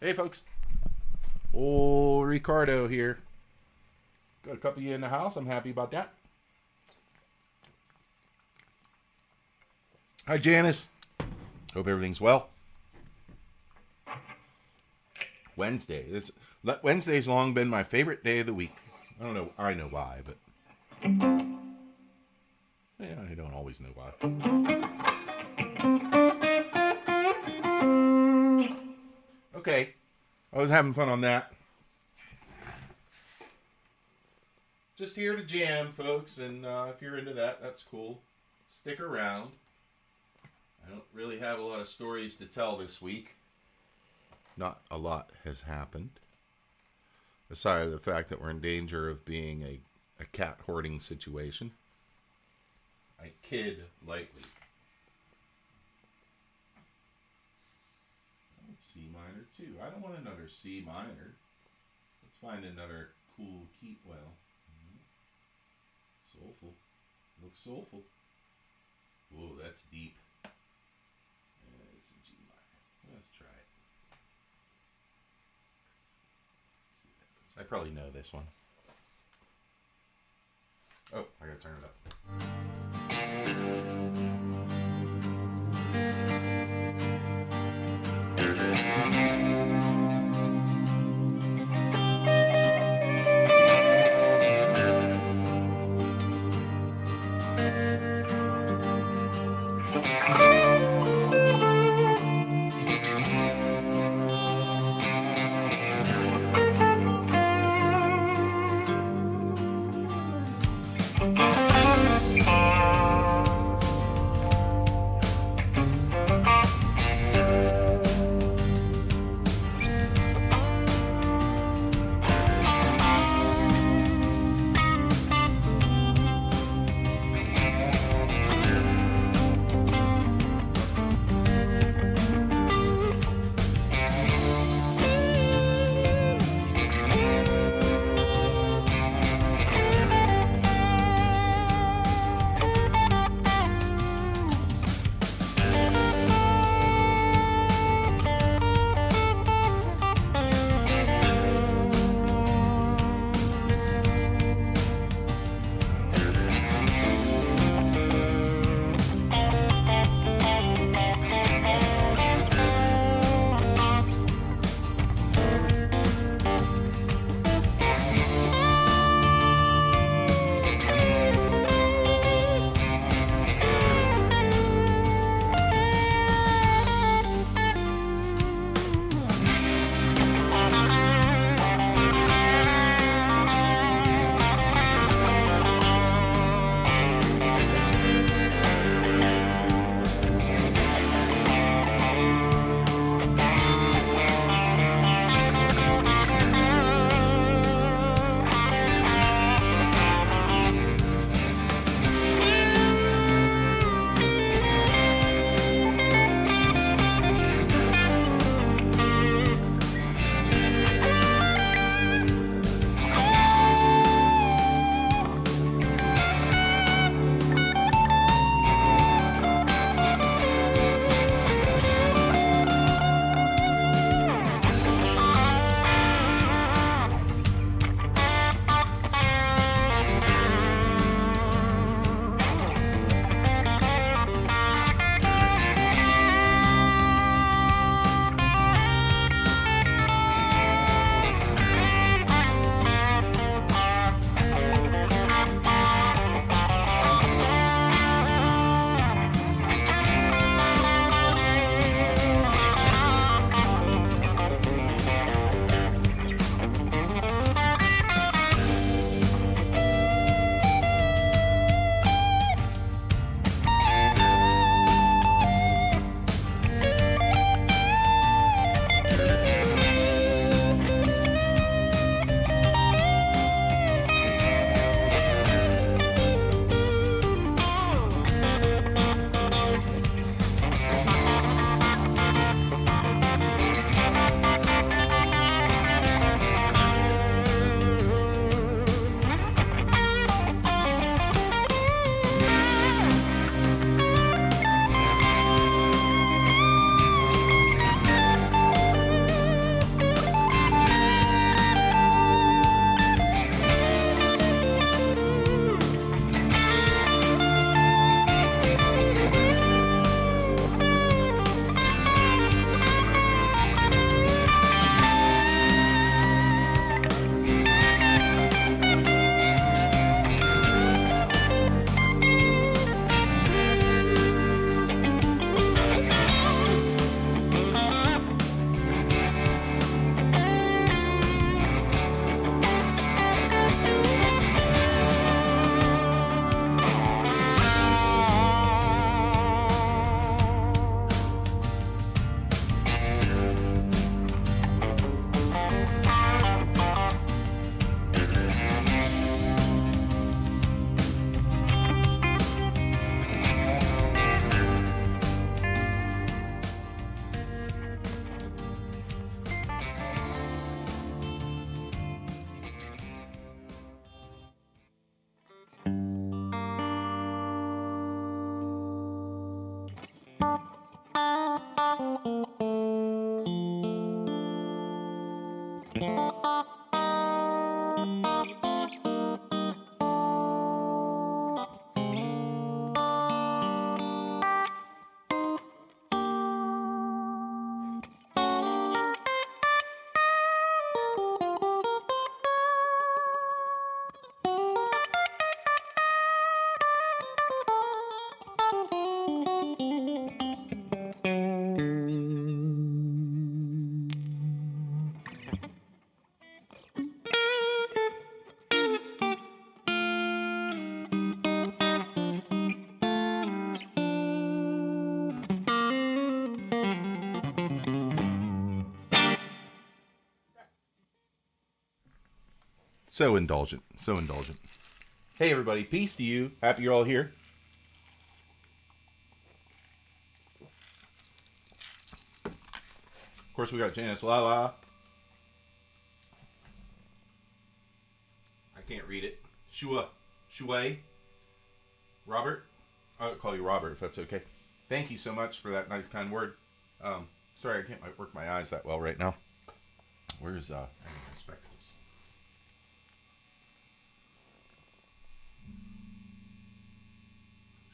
Hey, folks. Old Ricardo here. Got a couple of you in the house. I'm happy about that. Hi, Janice. Hope everything's well. Wednesday's long been my favorite day of the week. I don't know. I know why, but yeah, I don't always know why. Okay, I was having fun on that. Just here to jam, folks, and if you're into that, that's cool. Stick around. I don't really have a lot of stories to tell this week. Not a lot has happened. Aside of the fact that we're in danger of being a cat hoarding situation. I kid lightly. C minor too. I don't want another C minor. Let's find another cool key. Well, soulful. Looks soulful. Whoa, that's deep. It's a G minor. Let's try it. See what happens. I probably know this one. Oh, I gotta turn it up. So indulgent. So indulgent. Hey, everybody. Peace to you. Happy you're all here. Of course, we got Janice Lala. I can't read it. Shui. Robert. I'll call you Robert if that's okay. Thank you so much for that nice, kind word. Sorry, I can't work my eyes that well right now. Where's I need my spectacles.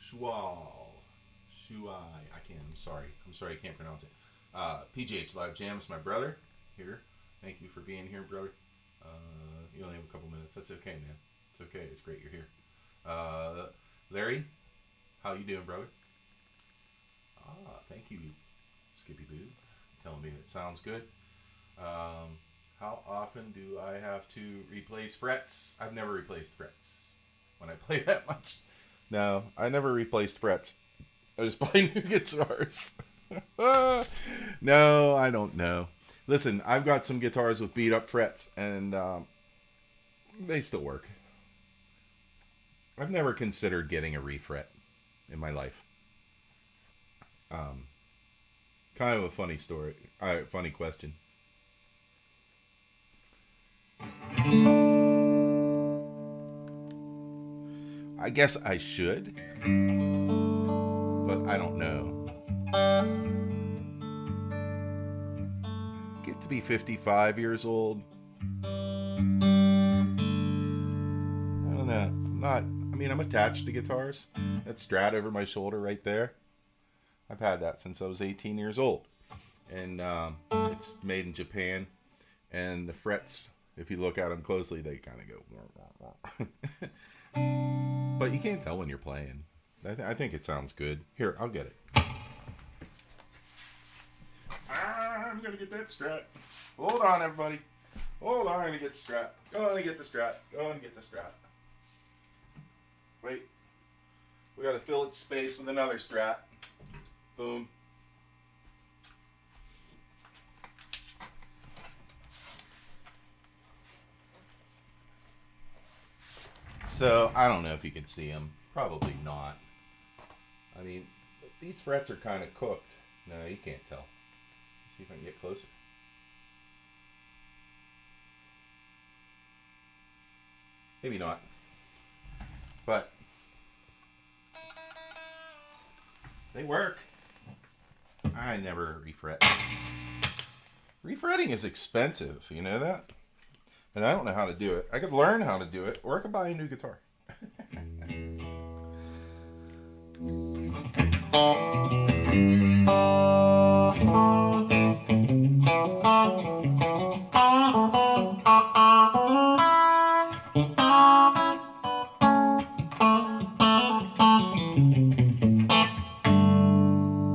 Shuai. I'm sorry, I can't pronounce it. PGH Live Jams, my brother here. Thank you for being here, brother. You only have a couple minutes. That's okay, man. It's okay. It's great you're here. Larry, how you doing, brother? Thank you, Skippy Boo. Telling me it sounds good. How often do I have to replace frets? I've never replaced frets when I play that much. No, I never replaced frets. I just buy new guitars. No, I don't know. Listen, I've got some guitars with beat up frets, and they still work. I've never considered getting a refret in my life. Kind of a funny story. Funny question. I guess I should, but I don't know. Get to be 55 years old. I don't know. I'm attached to guitars. That Strat over my shoulder right there. I've had that since I was 18 years old. And it's made in Japan. And the frets, if you look at them closely, they kind of go... But you can't tell when you're playing. I think it sounds good. Here, I'll get it. I'm going to get that Strat. Hold on, everybody. Hold on, I'm going to get the Strat. Go on and get the Strat. Go on and get the Strat. Wait. We got to fill its space with another Strat. Boom. So, I don't know if you can see them. Probably not. I mean, these frets are kind of cooked. No, you can't tell. Let's see if I can get closer. Maybe not. But they work. I never refret. Refretting is expensive, you know that? And I don't know how to do it. I could learn how to do it, or I could buy a new guitar.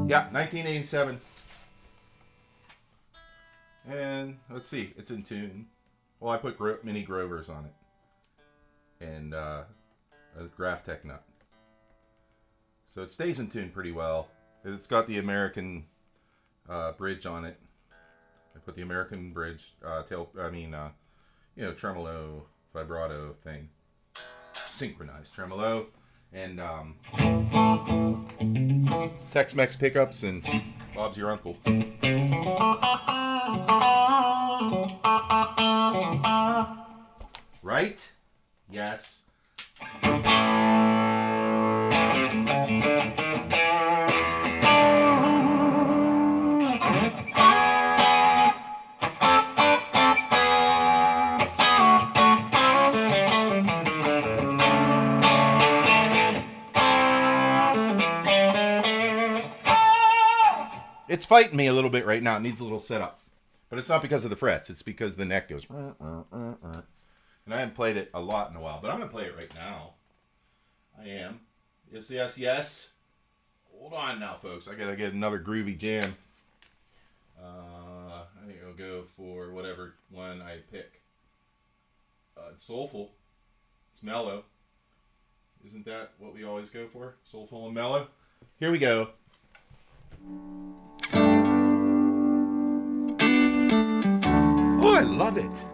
Yeah, 1987. And let's see, it's in tune. Well, I put mini Grovers on it. And a Graph Tech nut. So it stays in tune pretty well. It's got the American bridge on it. I put the American bridge, tremolo, vibrato thing. Synchronized tremolo. And Tex-Mex pickups and Bob's your uncle. Right? Yes. It's fighting me a little bit right now. It needs a little setup. But it's not because of the frets. It's because the neck goes. And I haven't played it a lot in a while. But I'm going to play it right now. I am. Yes, yes, yes. Hold on now, folks. I got to get another groovy jam. I think I'll go for whatever one I pick. It's soulful. It's mellow. Isn't that what we always go for? Soulful and mellow? Here we go. Oh, I love it.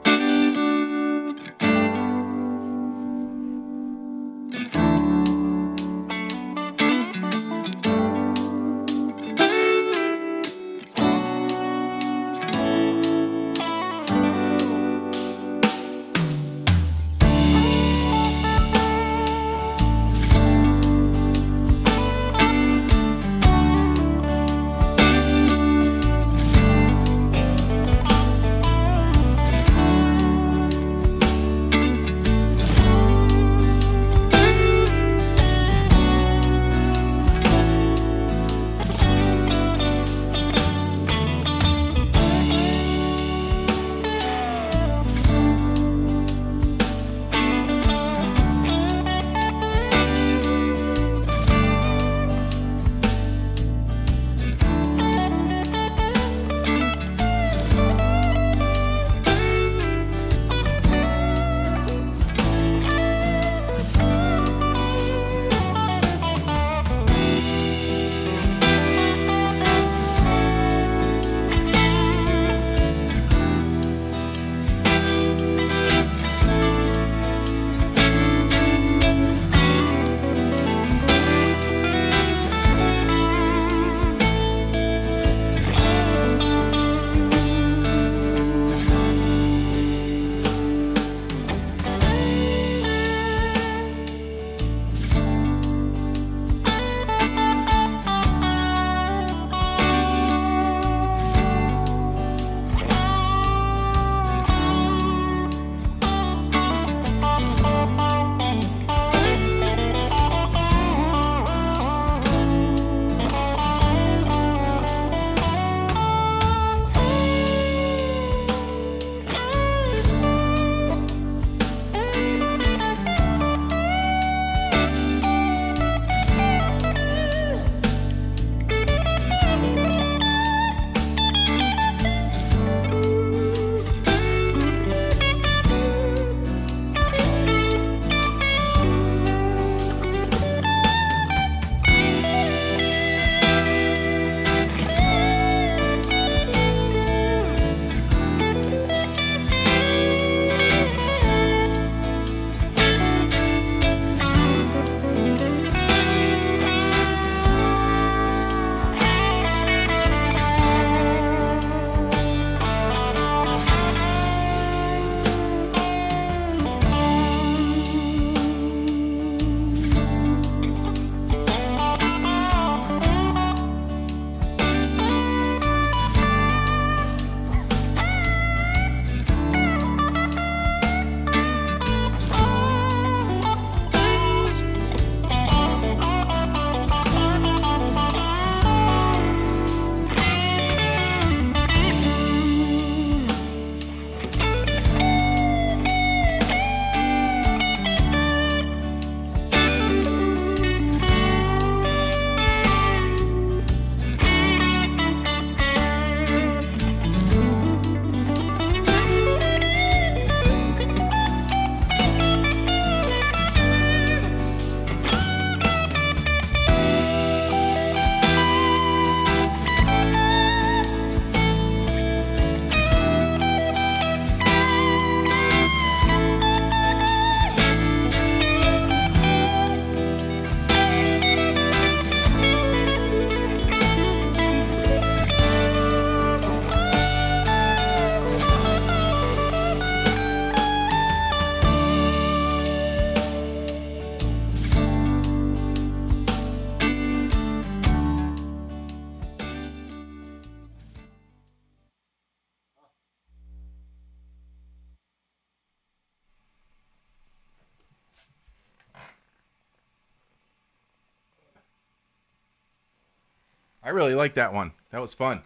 I really like that one. That was fun.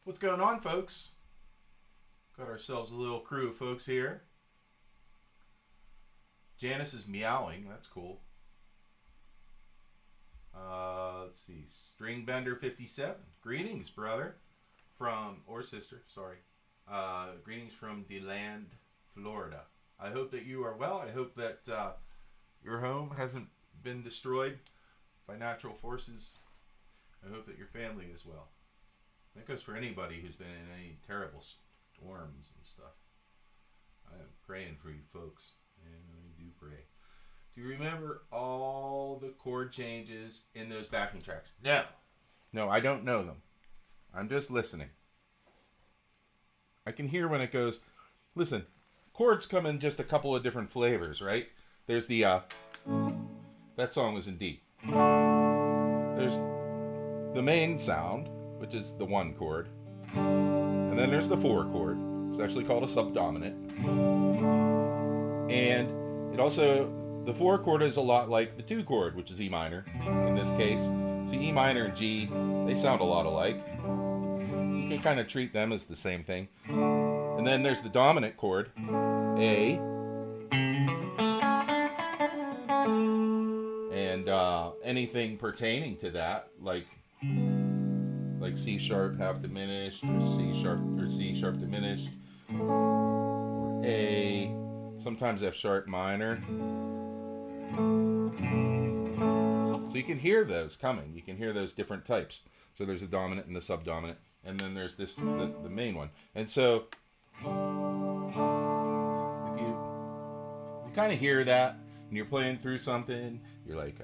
What's going on, folks? Got ourselves a little crew of folks here. Janice is meowing. That's cool. Let's see. Stringbender 57. Greetings, brother. Or sister, sorry. Greetings from DeLand, Florida. I hope that you are well. I hope that your home hasn't been destroyed by natural forces. I hope that your family is well. That goes for anybody who's been in any terrible storms and stuff. I am praying for you folks. And I do pray. Do you remember all the chord changes in those backing tracks? No. No, I don't know them. I'm just listening. I can hear when it goes. Listen, chords come in just a couple of different flavors, right? There's the, that song was in D. There's the main sound, which is the 1 chord. And then there's the 4 chord. It's actually called a subdominant. And it also, the 4 chord is a lot like the 2 chord, which is E minor in this case. See, E minor and G, they sound a lot alike. You can kind of treat them as the same thing. And then there's the dominant chord, A. And anything pertaining to that, like C sharp half diminished, or C sharp diminished, or A, sometimes F sharp minor. So you can hear those coming. You can hear those different types. So there's the dominant and the subdominant, and then there's this the main one. And so if you kind of hear that and you're playing through something, you're like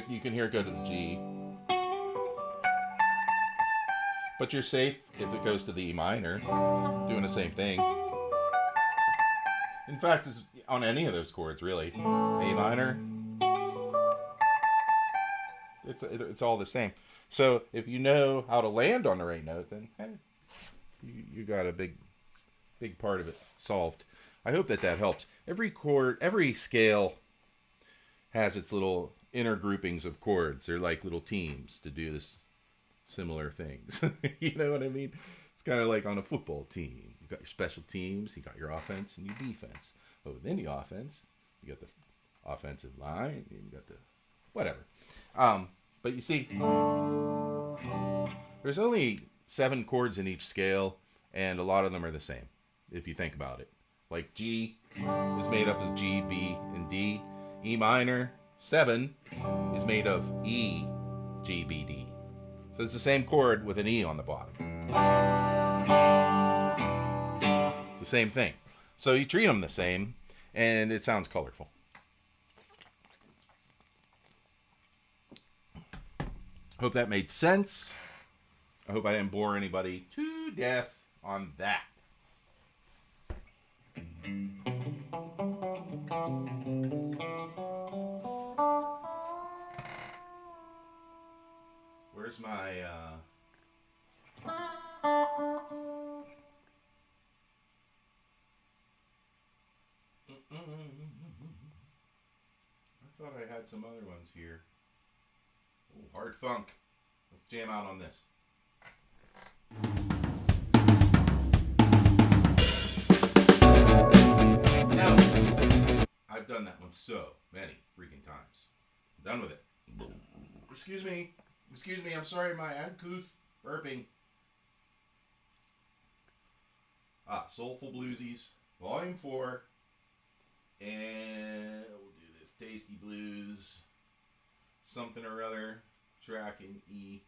you can hear it go to the G. But you're safe if it goes to the E minor, doing the same thing. In fact, it's on any of those chords, really. A minor. It's all the same. So if you know how to land on the right note, then hey, you got a big part of it solved. I hope that helps. Every chord, every scale has its little inner groupings of chords. They're like little teams to do this similar things. You know what I mean? It's kind of like on a football team. You got your special teams, you got your offense and your defense. But within the offense, you got the offensive line, and you got the whatever. But you see, there's only 7 chords in each scale, and a lot of them are the same, if you think about it. Like G is made up of G, B, and D. E minor, 7, is made of E, G, B, D. So it's the same chord with an E on the bottom. It's the same thing. So you treat them the same, and it sounds colorful. Hope that made sense. I hope I didn't bore anybody to death on that. Where's my I thought I had some other ones here. Ooh, hard funk. Let's jam out on this. Now, I've done that one so many freaking times. I'm done with it. Excuse me, I'm sorry, my uncouth burping. Soulful Bluesies, Volume 4. And we'll do this Tasty Blues, something or other, track in E.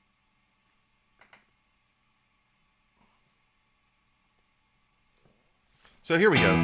So here we go.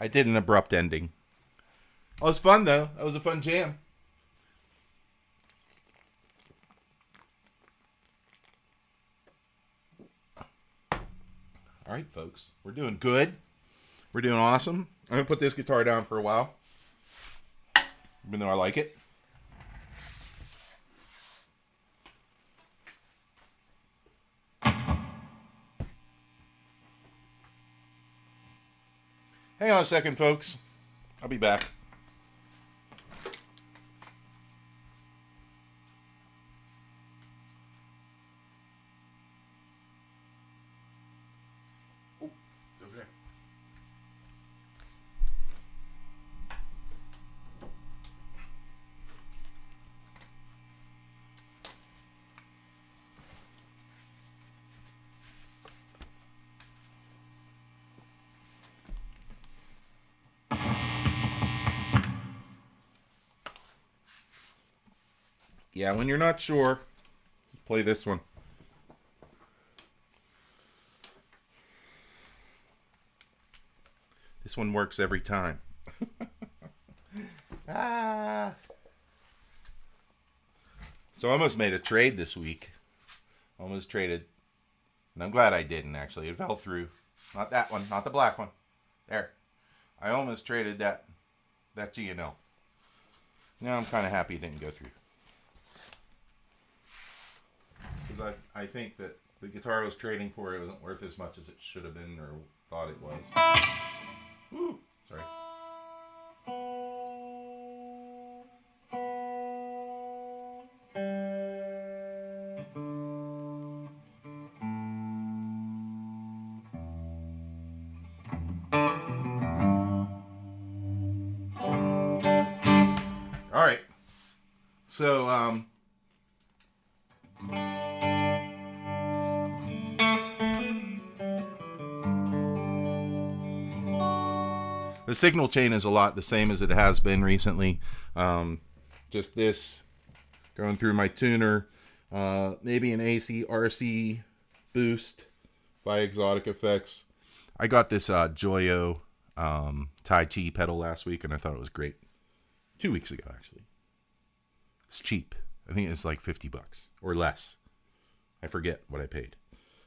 I did an abrupt ending. Oh, it was fun, though. That was a fun jam. All right, folks. We're doing good. We're doing awesome. I'm going to put this guitar down for a while, even though I like it. Hang on a second, folks. I'll be back. Oh, it's over there. Yeah, when you're not sure, just play this one. This one works every time. Ah. So I almost made a trade this week. Almost traded. And I'm glad I didn't, actually. It fell through. Not that one. Not the black one. There. I almost traded that G&L. Now I'm kind of happy it didn't go through. Because I think that the guitar I was trading for, it wasn't worth as much as it should have been or thought it was. Woo! Sorry. All right. So, the signal chain is a lot the same as it has been recently. Just this going through my tuner. Maybe an AC RC boost by Exotic Effects. I got this Joyo Tai Chi pedal last week, and I thought it was great. 2 weeks ago, actually. It's cheap. I think it's like $50 or less. I forget what I paid.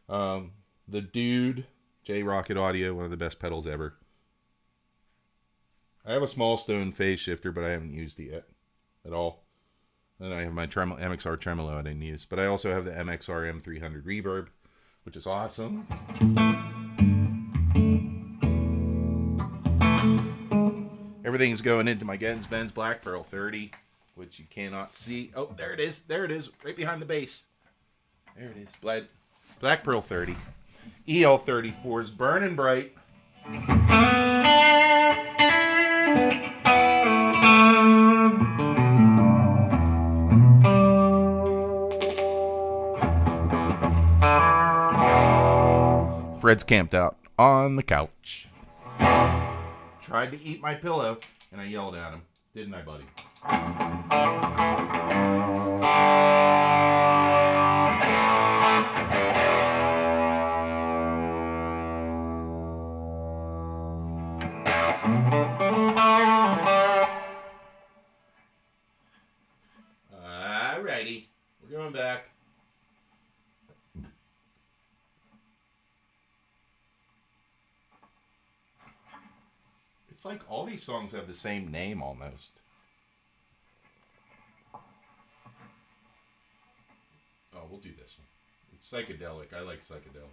The Dude J Rocket Audio, one of the best pedals ever. I have a Small Stone phase shifter, but I haven't used it yet at all. And I have my MXR tremolo I didn't use. But I also have the MXR M300 reverb, which is awesome. Everything's going into my Gens Benz Black Pearl 30, which you cannot see. Oh, there it is. There it is. Right behind the bass. There it is. Black Pearl 30. EL34's burning bright. Fred's camped out on the couch. Tried to eat my pillow, and I yelled at him. Didn't I, buddy? Alrighty. We're going back. It's like all these songs have the same name almost. Oh, we'll do this one. It's psychedelic. I like psychedelic.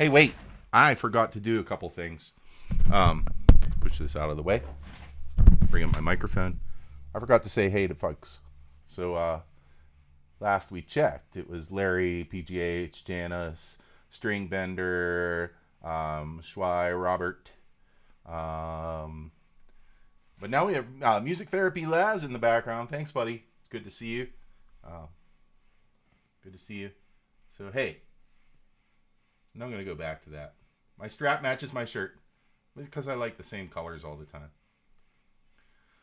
Hey, wait. I forgot to do a couple things. Let's push this out of the way. Bring up my microphone. I forgot to say hey to folks. So, last we checked, it was Larry, PGH, Janice, Stringbender, Schwei, Robert. But now we have Music Therapy Laz in the background. Thanks, buddy. It's good to see you. Good to see you. So, hey. Now I'm going to go back to that. My strap matches my shirt because I like the same colors all the time.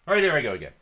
All right, here I go again.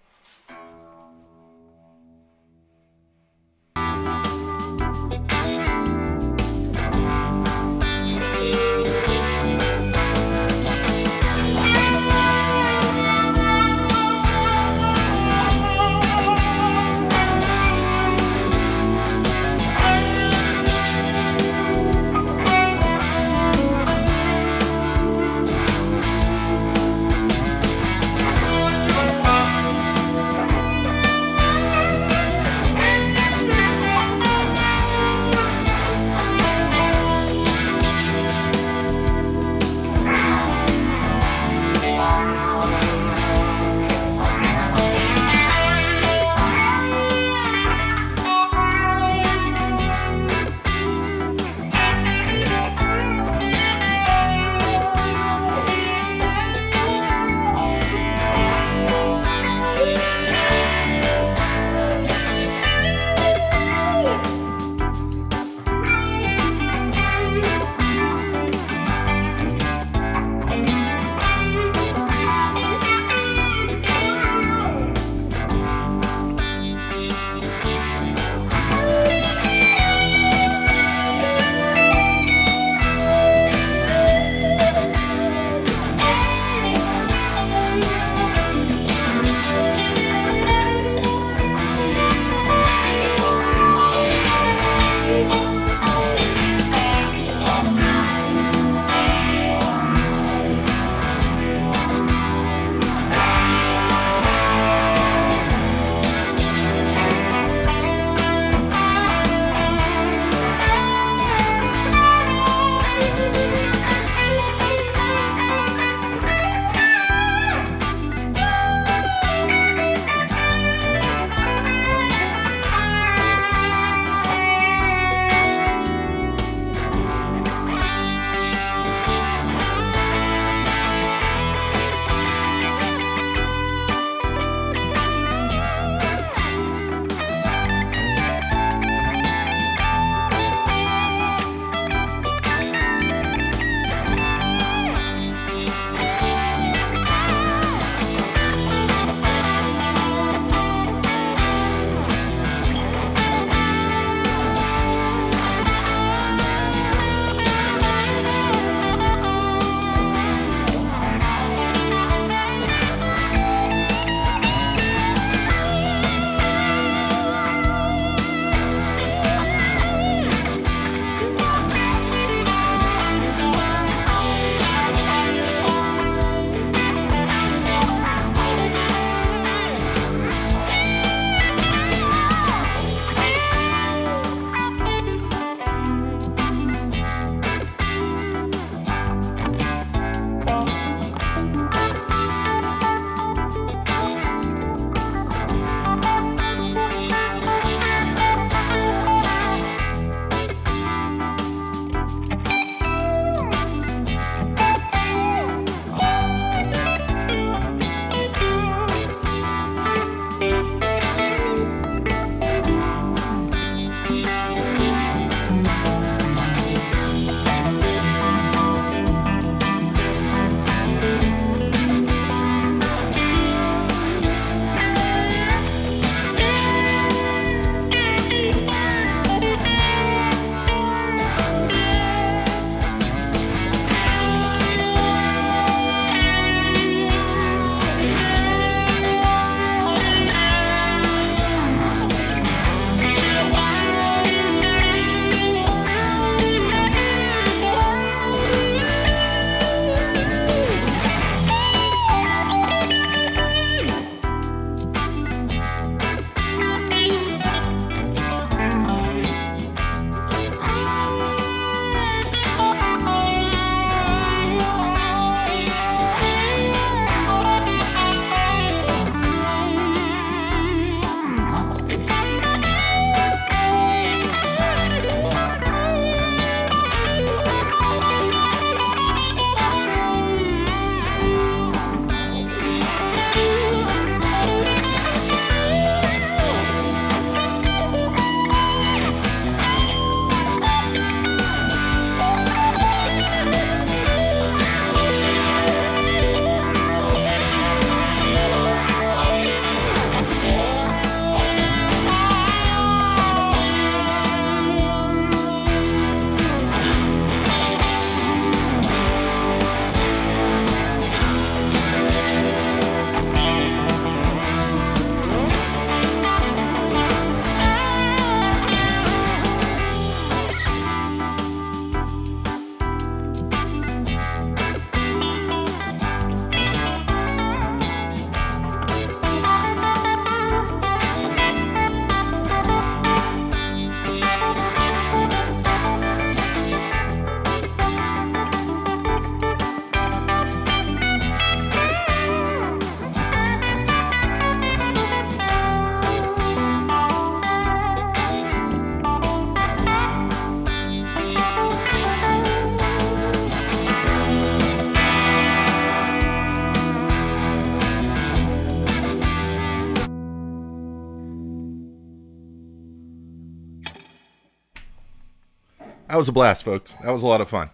That was a blast, folks. That was a lot of fun.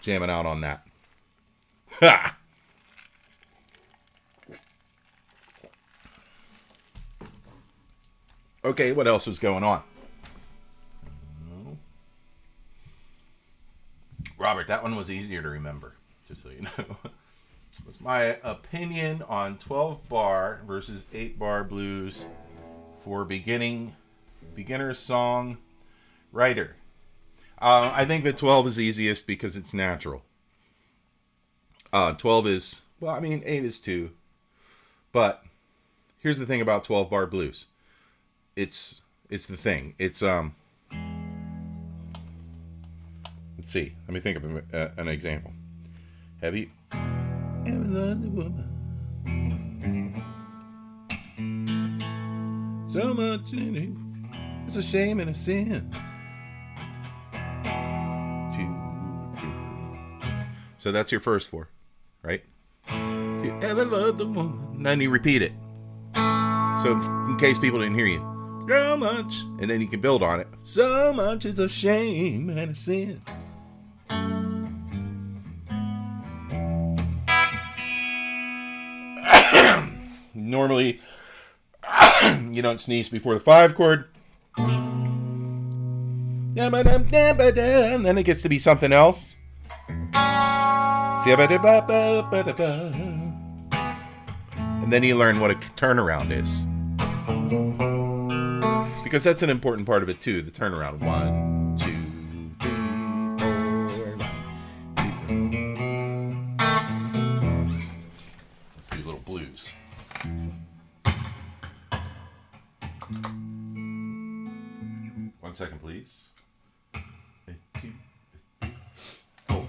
Jamming out on that. Ha! Okay, what else was going on? Robert, that one was easier to remember, just so you know. What's my opinion on 12-bar versus 8-bar blues for beginner song writer? I think that 12 is easiest because it's natural. 12 is, well, I mean, 8 is too. But here's the thing about 12-bar blues. It's the thing. It's, let's see. Let me think of an example. Have you ever loved a woman so much in it? It's a shame and a sin. So that's your first 4, right? So you ever loved a woman? And then you repeat it. So in case people didn't hear you. So much. And then you can build on it. So much is a shame and a sin. Normally, you don't sneeze before the 5 chord. And then it gets to be something else. And then you learn what a turnaround is. Because that's an important part of it too, the turnaround. 1, 2, 3, 4, 1, 2. Let's do little blues. One second, please. 1, 2, 3, 4.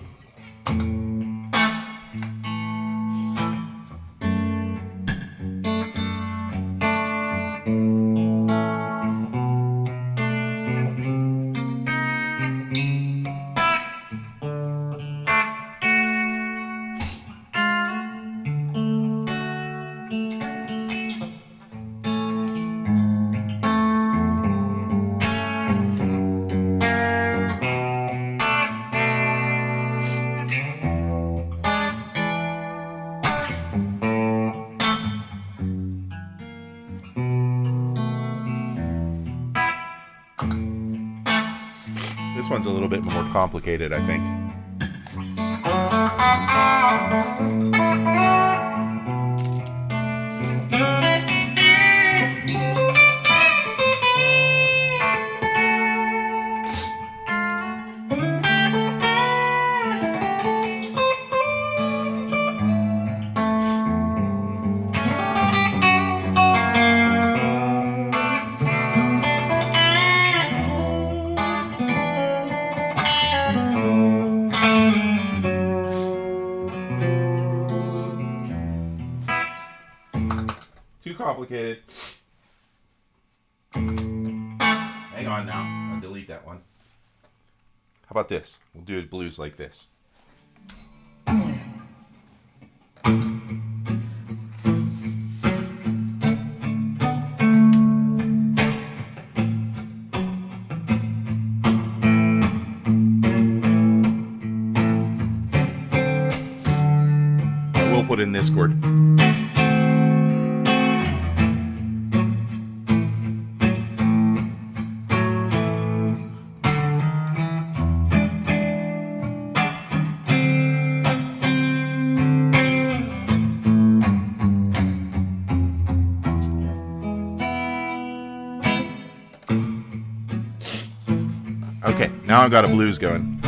This one's a little bit more complicated, I think. Too complicated. Hang on now. I'll delete that one. How about this? We'll do blues like this. We'll put in this chord. Okay, now I've got a blues going.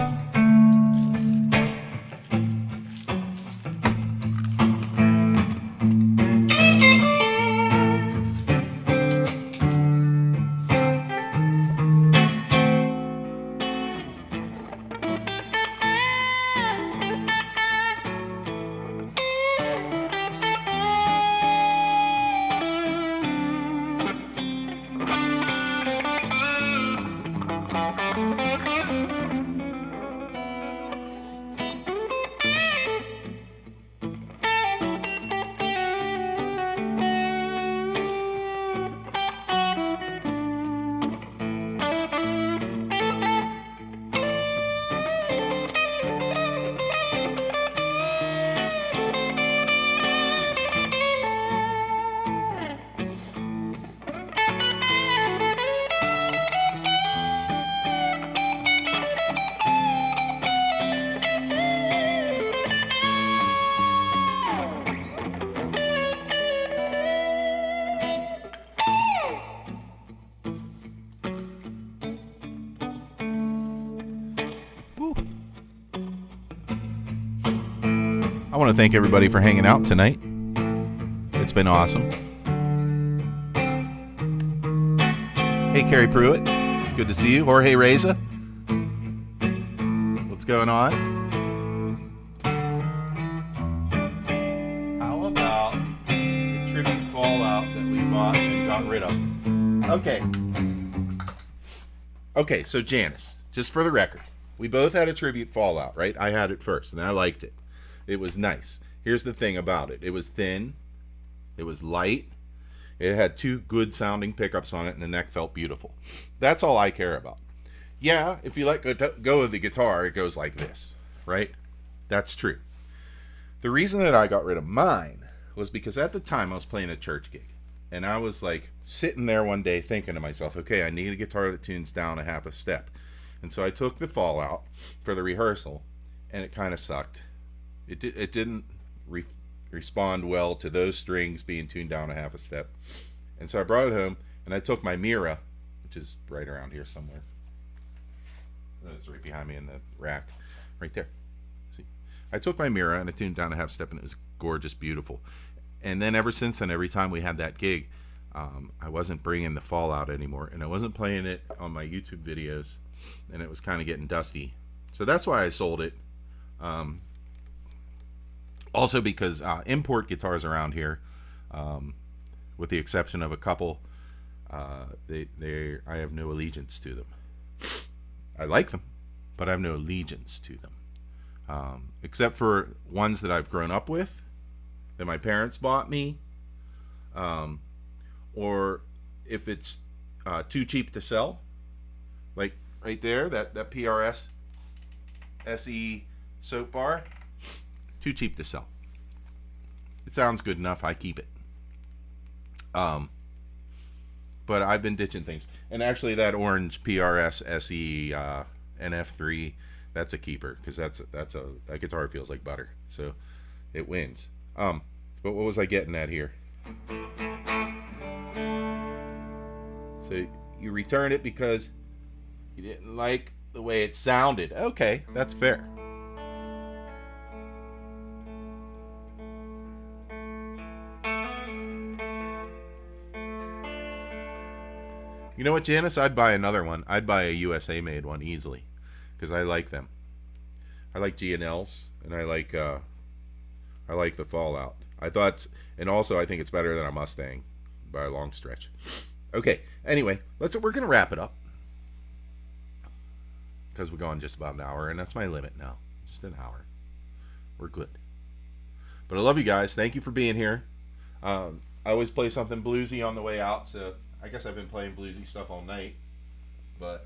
I want to thank everybody for hanging out tonight. It's been awesome. Hey, Carrie Pruitt. It's good to see you. Jorge Reza. What's going on? How about the Tribute Fallout that we bought and got rid of? Okay, so Janice, just for the record, we both had a Tribute Fallout, right? I had it first, and I liked it. It was nice. Here's the thing about it. It was thin. It was light. It had 2 good sounding pickups on it, and the neck felt beautiful. That's all I care about. Yeah, if you let go of the guitar, it goes like this, right? That's true. The reason that I got rid of mine was because at the time I was playing a church gig. And I was like sitting there one day thinking to myself, okay, I need a guitar that tunes down a half a step. And so I took the Fallout for the rehearsal, and it kind of sucked. It didn't respond well to those strings being tuned down a half a step. And so I brought it home, and I took my Mira, which is right around here somewhere. It's right behind me in the rack, right there. See, I took my Mira and I tuned down a half step, and it was gorgeous, beautiful. And then ever since then, every time we had that gig, I wasn't bringing the Fallout anymore, and I wasn't playing it on my YouTube videos, and it was kind of getting dusty. So that's why I sold it. Also because import guitars around here, with the exception of a couple, I have no allegiance to them. I like them, but I have no allegiance to them, except for ones that I've grown up with, that my parents bought me, or if it's too cheap to sell, like right there, that PRS SE soap bar, too cheap to sell. It sounds good enough, I keep it. But I've been ditching things, and actually that orange PRS SE NF3, that's a keeper, because that guitar feels like butter, so it wins. But what was I getting at here? So you return it because you didn't like the way it sounded. Okay, that's fair. You know what, Janice? I'd buy another one. I'd buy a USA made one easily, because I like them. I like G&Ls, and I like the Fallout. I think it's better than a Mustang by a long stretch. Okay, anyway, we're gonna wrap it up, because we're going just about an hour, and that's my limit now. Just an hour. We're good. But I love you guys. Thank you for being here. I always play something bluesy on the way out, so I guess I've been playing bluesy stuff all night. But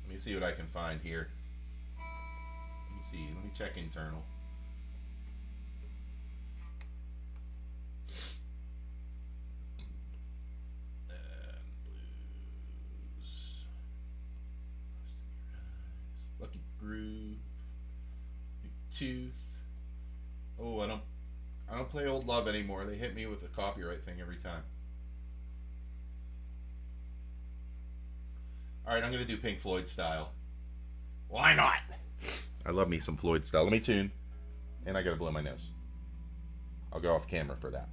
let me see what I can find here. Let me check internal. Blues. Lucky Groove. Big Tooth. Oh, I don't play Old Love anymore. They hit me with the copyright thing every time. Alright, I'm going to do Pink Floyd style. Why not? I love me some Floyd style. Let me tune. And I got to blow my nose. I'll go off camera for that.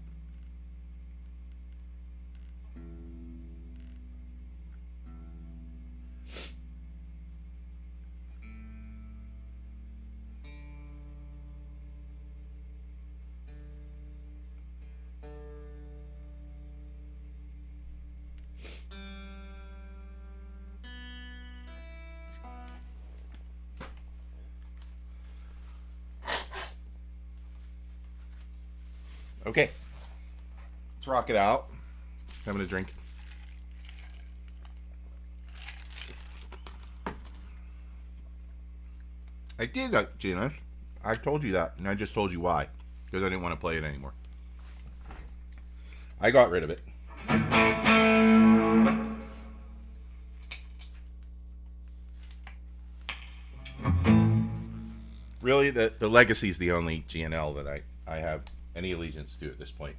Okay, let's rock it out. Having a drink. I did that, Gina. I told you that, and I just told you why. Because I didn't want to play it anymore. I got rid of it. Really, the Legacy is the only G&L that I have any allegiance to at this point.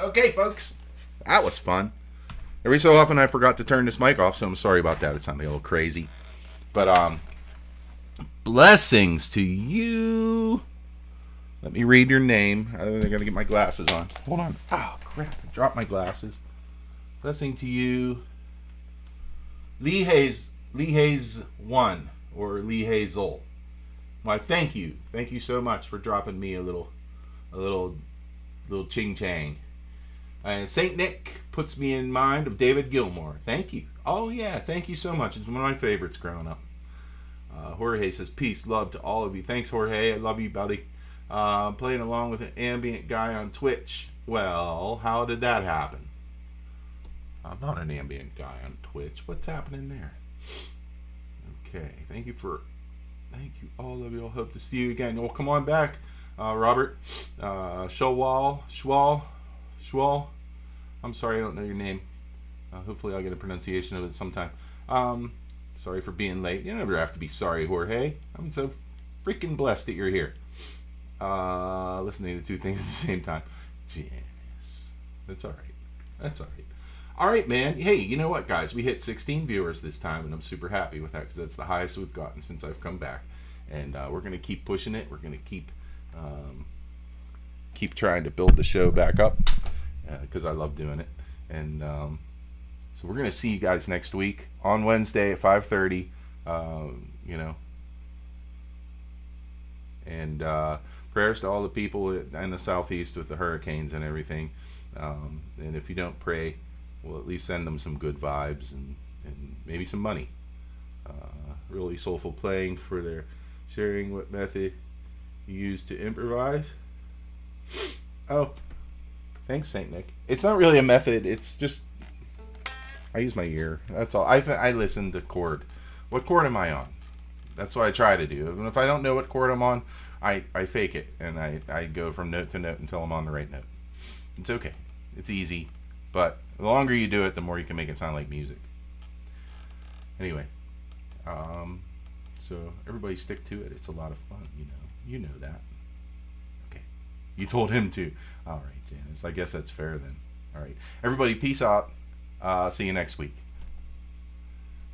Okay, folks. That was fun. Every so often I forgot to turn this mic off, so I'm sorry about that. It sounded a little crazy. But, blessings to you. Let me read your name. I gotta get my glasses on. Hold on. Oh, crap. I dropped my glasses. Blessing to you. Lee Hayes 1 or Lee Hazel. Why, thank you. Thank you so much for dropping me a little ching chang. And Saint Nick puts me in mind of David Gilmour. Thank you. Oh yeah, thank you so much. It's one of my favorites growing up. Jorge says peace, love to all of you. Thanks, Jorge. I love you, buddy. Playing along with an ambient guy on Twitch. Well, how did that happen? I'm not an ambient guy on Twitch. What's happening there? Okay, thank you all of you. I hope to see you again. Well, come on back, Robert. Schwal. I'm sorry, I don't know your name. Hopefully I'll get a pronunciation of it sometime. Sorry for being late. You never have to be sorry, Jorge. I'm so freaking blessed that you're here. Listening to two things at the same time. Janice. That's all right. All right, man. Hey, you know what, guys? We hit 16 viewers this time, and I'm super happy with that because that's the highest we've gotten since I've come back. And we're going to keep pushing it. We're going to keep trying to build the show back up because I love doing it. And so we're going to see you guys next week on Wednesday at 5:30. And prayers to all the people in the southeast with the hurricanes and everything. And if you don't pray, we'll at least send them some good vibes and maybe some money. Really soulful playing for their sharing what method you use to improvise. Oh, thanks, Saint Nick. It's not really a method. It's just I use my ear. That's all. I listen to chord. What chord am I on? That's what I try to do. And if I don't know what chord I'm on, I fake it and I go from note to note until I'm on the right note. It's okay. It's easy, but the longer you do it, the more you can make it sound like music. Anyway, so everybody stick to it. It's a lot of fun, you know that. Okay, you told him to. All right, Janice. I guess that's fair then. All right, everybody, peace out. See you next week.